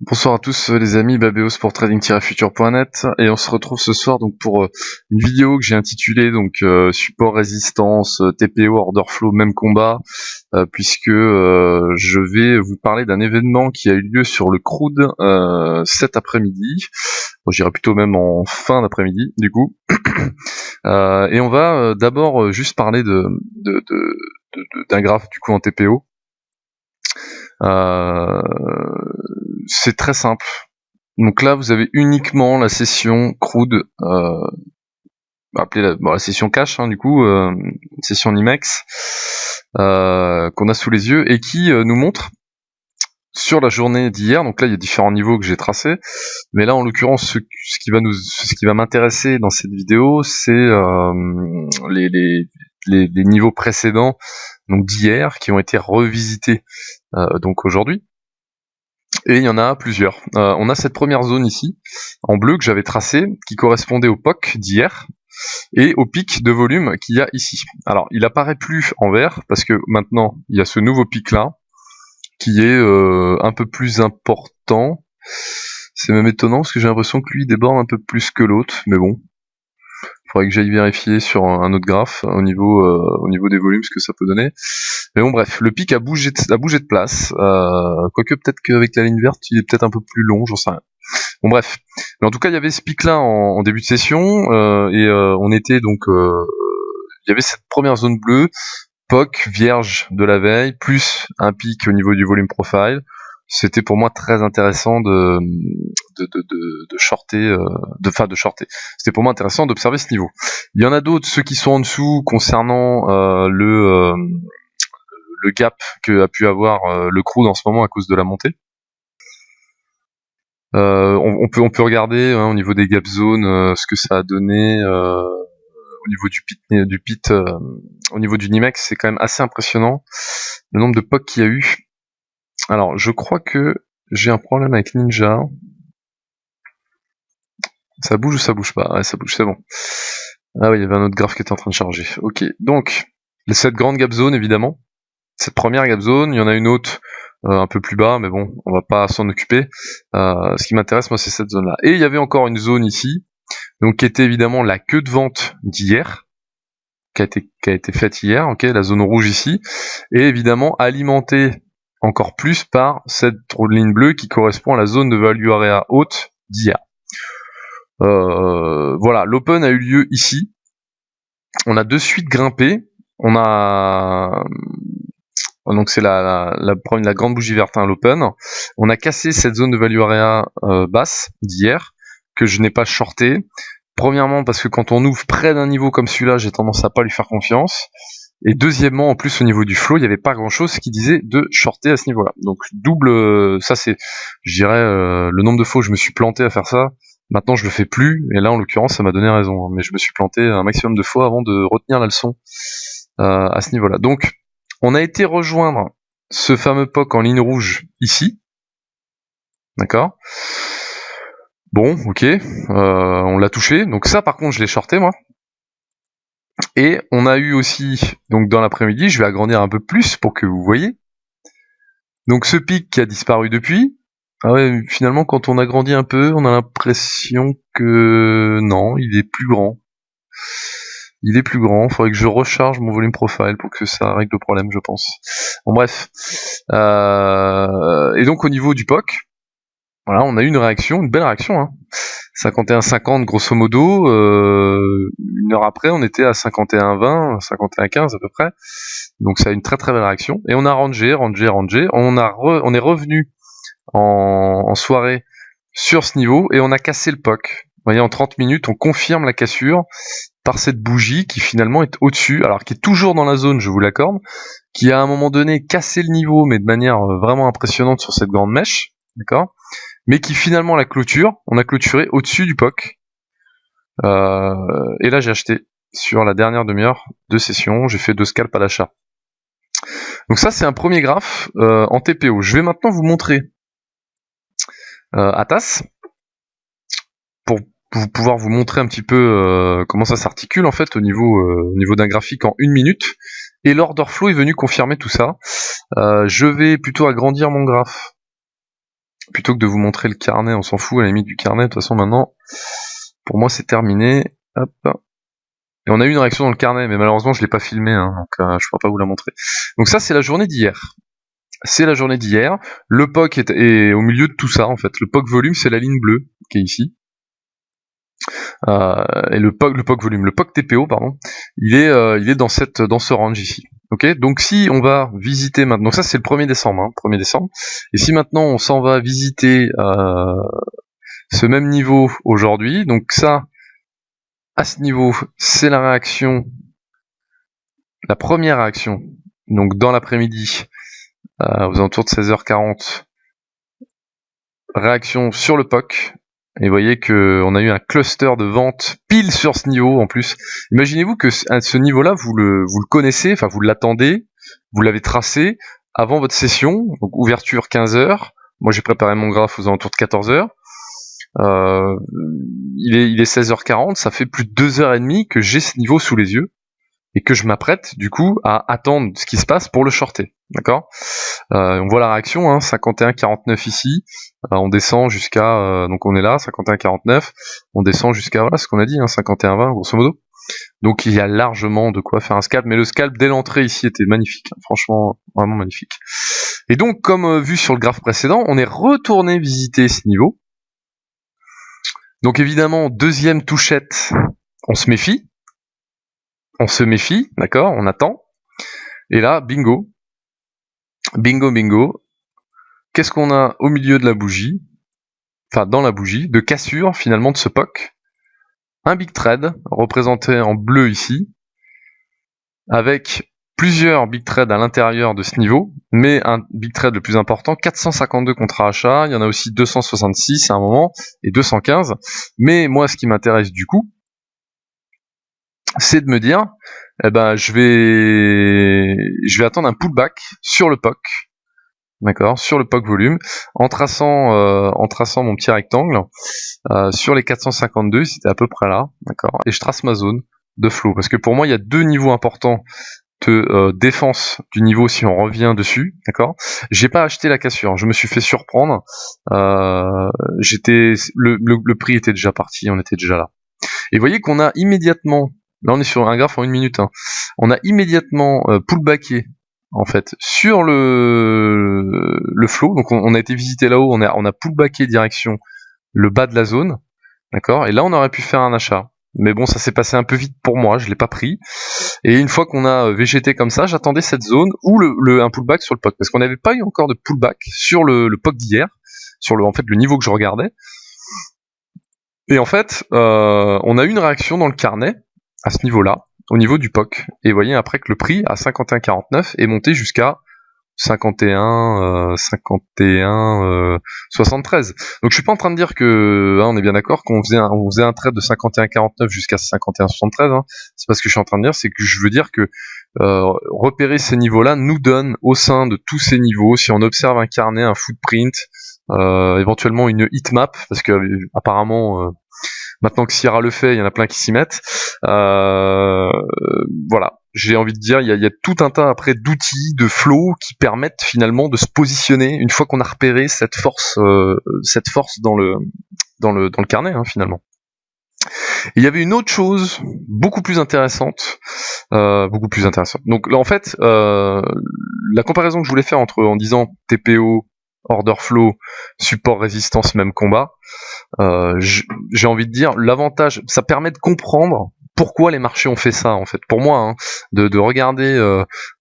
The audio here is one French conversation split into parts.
Bonsoir à tous les amis, Babéos pour trading-future.net et on se retrouve ce soir donc pour une vidéo que j'ai intitulée donc support résistance, TPO, order flow, même combat, puisque je vais vous parler d'un événement qui a eu lieu sur le crude cet après-midi. Bon, je dirais plutôt même en fin d'après-midi du coup. Et on va d'abord juste parler d'un graphe du coup en TPO. C'est très simple. Donc là, vous avez uniquement la session crude, appelée la session cash, du coup, session NYMEX, qu'on a sous les yeux et qui nous montre sur la journée d'hier. Donc là, il y a différents niveaux que j'ai tracés, mais là, en l'occurrence, ce qui va m'intéresser dans cette vidéo, c'est les niveaux précédents, donc d'hier, qui ont été revisités donc aujourd'hui. Et il y en a plusieurs. On a cette première zone ici, en bleu, que j'avais tracée, qui correspondait au POC d'hier, et au pic de volume qu'il y a ici. Alors, il apparaît plus en vert, parce que maintenant, il y a ce nouveau pic-là, qui est un peu plus important. C'est même étonnant, parce que j'ai l'impression que lui déborde un peu plus que l'autre, mais bon. Il faudrait que j'aille vérifier sur un autre graphe, au niveau des volumes, ce que ça peut donner. Mais bon, bref, le pic a bougé de place, quoique peut-être qu'avec la ligne verte, il est peut-être un peu plus long, j'en sais rien. Bon bref, mais en tout cas, il y avait ce pic-là en début de session, et on était donc... il y avait cette première zone bleue, POC vierge de la veille, plus un pic au niveau du volume profile. C'était pour moi très intéressant de shorter, de shorter. C'était pour moi intéressant d'observer ce niveau. Il y en a d'autres, ceux qui sont en dessous, concernant le gap que a pu avoir le crude en ce moment à cause de la montée. On peut regarder au niveau des gap zones ce que ça a donné au niveau du pit au niveau du NYMEX. C'est quand même assez impressionnant le nombre de POC qu'il y a eu. Alors je crois que j'ai un problème avec Ninja. Ça bouge ou ça bouge pas? Ouais, ça bouge, c'est bon. Ah oui, il y avait un autre graphe qui était en train de charger. Ok, donc cette grande gap zone évidemment, cette première gap zone, il y en a une autre un peu plus bas, mais bon, on va pas s'en occuper. Ce qui m'intéresse moi, c'est cette zone-là. Et il y avait encore une zone ici, donc qui était évidemment la queue de vente d'hier, qui a été faite hier, ok, la zone rouge ici, et évidemment alimentée encore plus par cette ligne bleue qui correspond à la zone de value area haute d'hier. Voilà, l'open a eu lieu ici. On a de suite grimpé. On a donc c'est la grande bougie verte, l'open. On a cassé cette zone de value area basse d'hier que je n'ai pas shorté. Premièrement parce que quand on ouvre près d'un niveau comme celui-là, j'ai tendance à pas lui faire confiance. Et deuxièmement, en plus au niveau du flow, il n'y avait pas grand-chose qui disait de shorter à ce niveau-là. Donc double, ça c'est, je dirais, le nombre de fois où je me suis planté à faire ça. Maintenant je le fais plus, et là en l'occurrence ça m'a donné raison. Mais je me suis planté un maximum de fois avant de retenir la leçon à ce niveau-là. Donc on a été rejoindre ce fameux POC en ligne rouge ici. D'accord. Bon, ok, on l'a touché. Donc ça par contre je l'ai shorté moi. Et on a eu aussi, donc dans l'après-midi, je vais agrandir un peu plus pour que vous voyez. Donc ce pic qui a disparu depuis. Ah ouais, finalement quand on agrandit un peu, on a l'impression que non, il est plus grand. Il est plus grand, il faudrait que je recharge mon volume profile pour que ça règle le problème, je pense. Bon bref. Et donc au niveau du POC, voilà, on a eu une belle réaction. 51,50 grosso modo. Une heure après, on était à 51,20, 51,15 à peu près. Donc ça a une très très belle réaction. Et on a rangé. On est revenu en soirée sur ce niveau et on a cassé le POC. Vous voyez, en 30 minutes, on confirme la cassure par cette bougie qui finalement est au-dessus, alors qui est toujours dans la zone, je vous l'accorde, qui a à un moment donné cassé le niveau, mais de manière vraiment impressionnante sur cette grande mèche, d'accord, mais qui finalement la clôture, on a clôturé au-dessus du POC. Et là j'ai acheté sur la dernière demi-heure de session, j'ai fait 2 scalps à l'achat. Donc ça c'est un premier graphe en TPO. Je vais maintenant vous montrer Atas pour pouvoir vous montrer un petit peu comment ça s'articule en fait au niveau d'un graphique en 1 minute. Et l'order flow est venu confirmer tout ça. Je vais plutôt agrandir mon graphe plutôt que de vous montrer le carnet, on s'en fout à la limite du carnet, de toute façon maintenant, pour moi c'est terminé. Hop. Et on a eu une réaction dans le carnet, mais malheureusement je l'ai pas filmé, hein, donc je pourrais pas vous la montrer. Donc ça c'est la journée d'hier. C'est la journée d'hier. Le POC est au milieu de tout ça en fait. Le POC volume c'est la ligne bleue qui est ici. Et le POC volume, le POC TPO pardon, il est dans ce range ici. Ok, donc si on va visiter maintenant, donc ça c'est le 1er décembre, hein, 1er décembre. Et si maintenant on s'en va visiter ce même niveau aujourd'hui, donc ça, à ce niveau, c'est la réaction, la première réaction, donc dans l'après-midi, aux alentours de 16h40, réaction sur le POC. Et vous voyez qu'on a eu un cluster de vente pile sur ce niveau en plus. Imaginez-vous que à ce niveau-là, vous le connaissez, enfin vous l'attendez, vous l'avez tracé avant votre session, donc ouverture 15h. Moi j'ai préparé mon graphe aux alentours de 14h. Il est 16h40, ça fait plus de 2h30 que j'ai ce niveau sous les yeux et que je m'apprête du coup à attendre ce qui se passe pour le shorter. D'accord. On voit la réaction, hein, 51,49 ici, on descend jusqu'à, donc on est là, 51,49, on descend jusqu'à, voilà ce qu'on a dit, hein, 51,20 grosso modo. Donc il y a largement de quoi faire un scalp, mais le scalp dès l'entrée ici était magnifique, hein, franchement vraiment magnifique. Et donc comme vu sur le graphe précédent, on est retourné visiter ce niveau. Donc évidemment, deuxième touchette, on se méfie, d'accord, on attend, et là, bingo, bingo, qu'est-ce qu'on a au milieu de la bougie, enfin dans la bougie, de cassure finalement de ce POC, un big trade, représenté en bleu ici, avec plusieurs big trades à l'intérieur de ce niveau, mais un big trade le plus important, 452 contrats achats, il y en a aussi 266 à un moment, et 215, mais moi ce qui m'intéresse du coup, c'est de me dire, eh ben je vais attendre un pullback sur le POC, d'accord, sur le POC volume, en traçant mon petit rectangle sur les 452, c'était à peu près là, d'accord, et je trace ma zone de flow, parce que pour moi il y a deux niveaux importants de défense du niveau si on revient dessus, d'accord. J'ai pas acheté la cassure, je me suis fait surprendre, le prix était déjà parti, on était déjà là. Et vous voyez qu'on a immédiatement, là on est sur un graphe en 1 minute, hein, on a immédiatement pullbacké en fait sur le flow, donc on a été visité là-haut, on a pullbacké direction le bas de la zone, d'accord, et là on aurait pu faire un achat. Mais bon, ça s'est passé un peu vite pour moi, je l'ai pas pris. Et une fois qu'on a végété comme ça, j'attendais cette zone ou un pullback sur le POC, parce qu'on n'avait pas eu encore de pullback sur le POC d'hier, sur le niveau que je regardais. Et en fait, on a eu une réaction dans le carnet à ce niveau-là, au niveau du POC. Et vous voyez après que le prix à 51,49 est monté jusqu'à 73. Donc je suis pas en train de dire que, hein, on est bien d'accord qu'on faisait un trade de 51,49 jusqu'à 51,73. Hein. C'est pas ce que je suis en train de dire, c'est que je veux dire que repérer ces niveaux-là nous donne au sein de tous ces niveaux, si on observe un carnet, un footprint, éventuellement une heatmap, parce que apparemment maintenant que Sierra le fait, il y en a plein qui s'y mettent. Voilà. J'ai envie de dire, il y a tout un tas après d'outils, de flow qui permettent finalement de se positionner une fois qu'on a repéré cette force dans le carnet, hein, finalement. Et il y avait une autre chose beaucoup plus intéressante. Donc là, en fait, la comparaison que je voulais faire en disant TPO, order flow, support, résistance, même combat, j'ai envie de dire, l'avantage, ça permet de comprendre pourquoi les marchés ont fait ça, en fait. Pour moi, hein, de regarder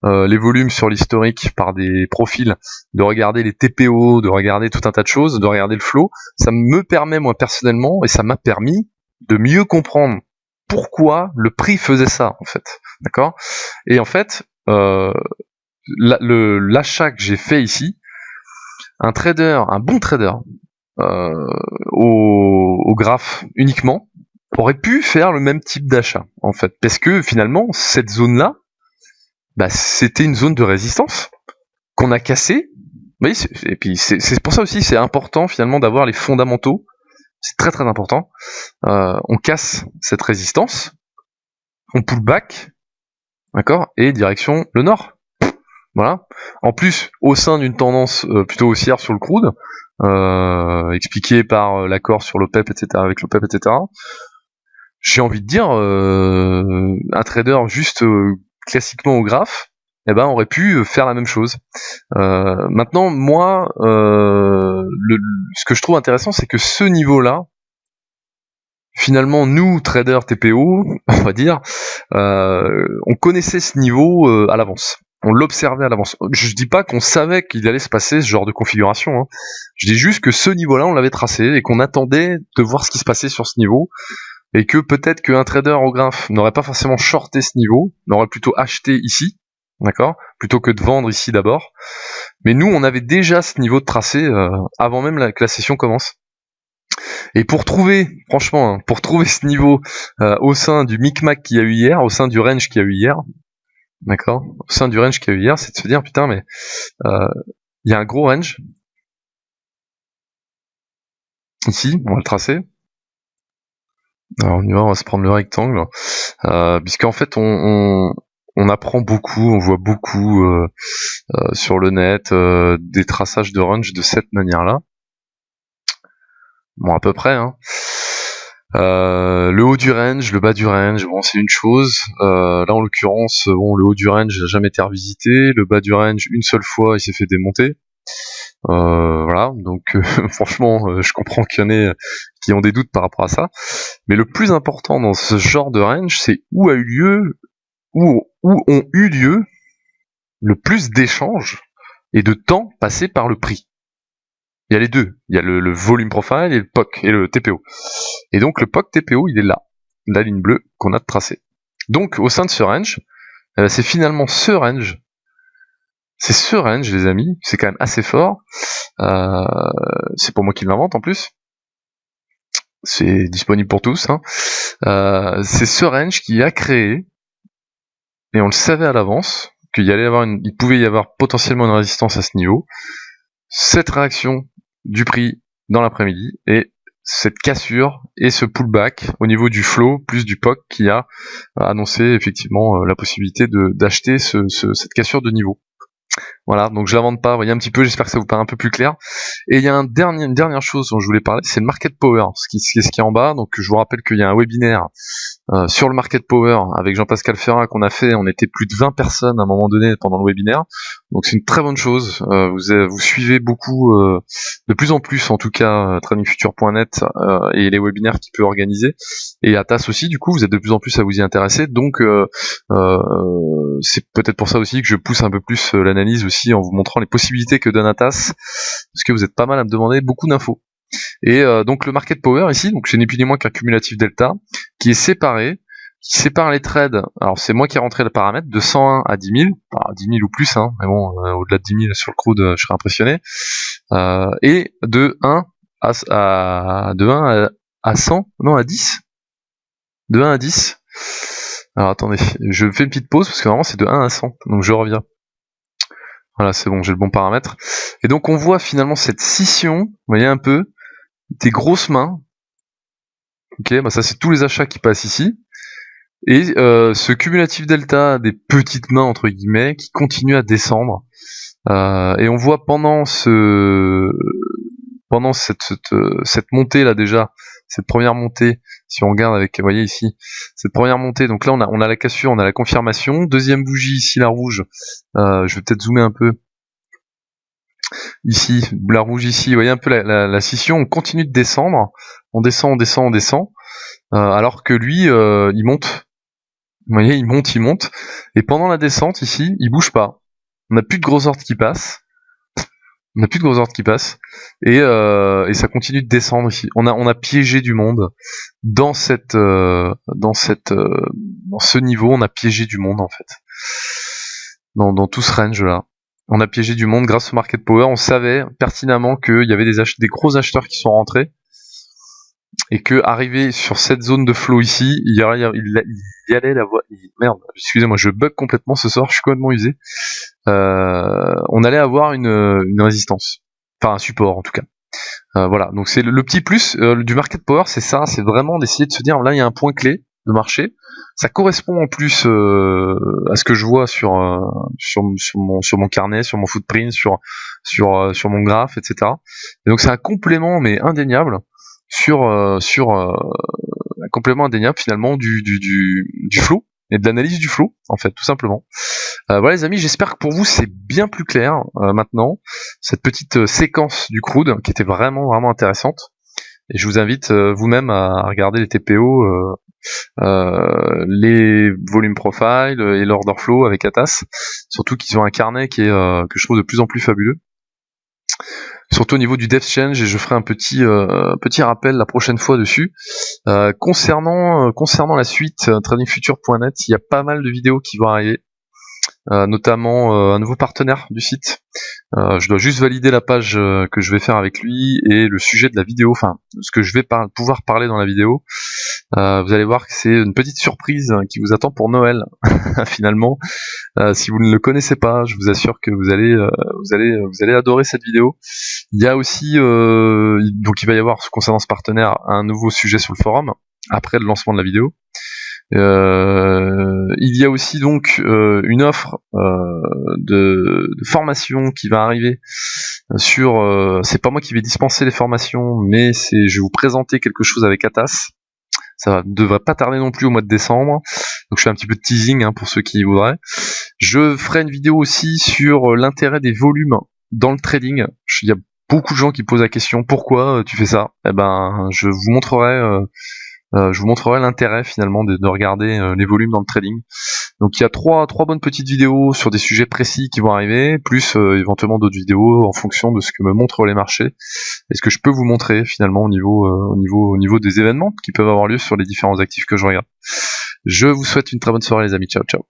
les volumes sur l'historique par des profils, de regarder les TPO, de regarder tout un tas de choses, de regarder le flow, ça me permet, moi, personnellement, et ça m'a permis de mieux comprendre pourquoi le prix faisait ça, en fait. D'accord ? Et en fait, l'achat que j'ai fait ici, un bon trader, au graphe uniquement, aurait pu faire le même type d'achat, en fait, parce que finalement cette zone-là, c'était une zone de résistance qu'on a cassée. Vous voyez, et puis c'est pour ça aussi c'est important finalement d'avoir les fondamentaux, c'est très très important. On casse cette résistance, on pull back, d'accord, et direction le nord. Voilà. En plus, au sein d'une tendance plutôt haussière sur le crude, expliqué par l'accord sur l'OPEP, etc., avec l'OPEP, etc. J'ai envie de dire, un trader juste classiquement au graphe, eh ben, aurait pu faire la même chose. Maintenant, moi, ce que je trouve intéressant, c'est que ce niveau-là, finalement, nous, traders TPO, on va dire, on connaissait ce niveau à l'avance. On l'observait à l'avance. Je dis pas qu'on savait qu'il allait se passer ce genre de configuration. Hein. Je dis juste que ce niveau-là, on l'avait tracé et qu'on attendait de voir ce qui se passait sur ce niveau. Et que peut-être qu'un trader au graphe n'aurait pas forcément shorté ce niveau, n'aurait plutôt acheté ici, d'accord, plutôt que de vendre ici d'abord. Mais nous, on avait déjà ce niveau de tracé avant même que la session commence. Et pour trouver, franchement, hein, pour trouver ce niveau au sein du micmac qu'il y a eu hier, au sein du range qu'il y a eu hier, d'accord, au sein du range qu'il y a eu hier, c'est de se dire, putain, mais il y a un gros range. Ici, on va le tracer. Alors on y va, on va se prendre le rectangle, puisqu'en fait on apprend beaucoup, on voit beaucoup sur le net des traçages de range de cette manière-là. Bon, à peu près. Hein. Le haut du range, le bas du range, bon, c'est une chose. Là, en l'occurrence, bon, le haut du range n'a jamais été revisité. Le bas du range, une seule fois, il s'est fait démonter. Voilà, donc franchement, je comprends qu'il y en ait qui ont des doutes par rapport à ça. Mais le plus important dans ce genre de range, c'est où ont eu lieu le plus d'échanges et de temps passé par le prix. Il y a les deux. Il y a le volume profile et le POC et le TPO. Et donc le POC TPO, il est là, la ligne bleue qu'on a tracée. Donc au sein de ce range, c'est finalement ce range. C'est ce range, les amis. C'est quand même assez fort. C'est pour moi qui l'invente en plus. C'est disponible pour tous. Hein. C'est ce range qui a créé, et on le savait à l'avance, il pouvait y avoir potentiellement une résistance à ce niveau. Cette réaction du prix dans l'après-midi et cette cassure et ce pullback au niveau du flow plus du POC qui a annoncé effectivement la possibilité d'acheter cette cassure de niveau. Voilà, donc je l'invente pas, voyez un petit peu, j'espère que ça vous paraît un peu plus clair. Et il y a une dernière chose dont je voulais parler, c'est le market power, ce qui est en bas. Donc je vous rappelle qu'il y a un webinaire sur le market power avec Jean-Pascal Ferrat qu'on a fait. On était plus de 20 personnes à un moment donné pendant le webinaire, donc c'est une très bonne chose. Vous suivez beaucoup, de plus en plus en tout cas, tradingfuture.net et les webinaires qu'il peut organiser, et Atas aussi. Du coup, vous êtes de plus en plus à vous y intéresser, donc c'est peut-être pour ça aussi que je pousse un peu plus l'analyse aussi en vous montrant les possibilités que donne Atas, parce que vous êtes pas mal à me demander beaucoup d'infos. Et donc le market power ici, donc c'est ni plus ni moins qu'un cumulatif delta qui sépare les trades. Alors c'est moi qui ai rentré le paramètre de 101 à 10 000, enfin 10 000 ou plus, hein, mais bon, au-delà de 10 000 sur le crude, je serais impressionné. Et de 1 à 100, non à 10, de 1 à 10. Alors attendez, je fais une petite pause parce que normalement c'est de 1 à 100, donc je reviens. Voilà, c'est bon, j'ai le bon paramètre. Et donc on voit finalement cette scission, vous voyez un peu, des grosses mains. Ok, bah ça c'est tous les achats qui passent ici. Et ce cumulatif delta des petites mains entre guillemets qui continue à descendre. Et on voit pendant cette montée là déjà, cette première montée, si on regarde avec, vous voyez ici, cette première montée, donc là on a la cassure, on a la confirmation, deuxième bougie ici, la rouge, je vais peut-être zoomer un peu, ici, la rouge ici, vous voyez un peu la scission, on continue de descendre, on descend, alors que lui, il monte, vous voyez, il monte, et pendant la descente ici, il bouge pas, on n'a plus de gros ordres qui passent, et ça continue de descendre ici. On a piégé du monde dans ce niveau. On a piégé du monde en fait dans tout ce range là. On a piégé du monde grâce au market power. On savait pertinemment qu'il y avait des gros acheteurs qui sont rentrés et que arrivé sur cette zone de flow ici, il y allait la voie. Merde, excusez-moi, je bug complètement ce soir. Je suis complètement usé. On allait avoir une résistance, enfin un support en tout cas. Voilà, donc c'est le petit plus du market power, c'est ça, c'est vraiment d'essayer de se dire là il y a un point clé, de marché. Ça correspond en plus à ce que je vois sur mon carnet, sur mon footprint, sur mon graphe, etc. Et donc c'est un complément mais indéniable un complément indéniable finalement du flow et de l'analyse du flow en fait tout simplement. Voilà les amis, j'espère que pour vous c'est bien plus clair maintenant cette petite séquence du crude qui était vraiment intéressante. Et je vous invite vous-même à regarder les TPO, les volume profile et l'order flow avec Atas. Surtout qu'ils ont un carnet qui est que je trouve de plus en plus fabuleux. Surtout au niveau du depth change, et je ferai un petit rappel la prochaine fois dessus. Concernant la suite tradingfuture.net, il y a pas mal de vidéos qui vont arriver. Notamment un nouveau partenaire du site. Je dois juste valider la page que je vais faire avec lui et le sujet de la vidéo, enfin ce que je vais pouvoir parler dans la vidéo. Vous allez voir que c'est une petite surprise qui vous attend pour Noël finalement. Si vous ne le connaissez pas, je vous assure que vous allez adorer cette vidéo. Il y a aussi donc il va y avoir concernant ce partenaire un nouveau sujet sur le forum après le lancement de la vidéo. Il y a aussi donc une offre de formation qui va arriver sur c'est pas moi qui vais dispenser les formations, mais je vais vous présenter quelque chose avec Atas. Ça ne va pas tarder non plus au mois de décembre, donc je fais un petit peu de teasing pour ceux qui voudraient. Je ferai une vidéo aussi sur l'intérêt des volumes dans le trading. Il y a beaucoup de gens qui posent la question pourquoi tu fais ça. Eh ben je vous montrerai l'intérêt finalement de regarder les volumes dans le trading. Donc il y a trois bonnes petites vidéos sur des sujets précis qui vont arriver, plus éventuellement d'autres vidéos en fonction de ce que me montrent les marchés et ce que je peux vous montrer finalement au niveau des événements qui peuvent avoir lieu sur les différents actifs que je regarde. Je vous souhaite une très bonne soirée les amis, ciao ciao.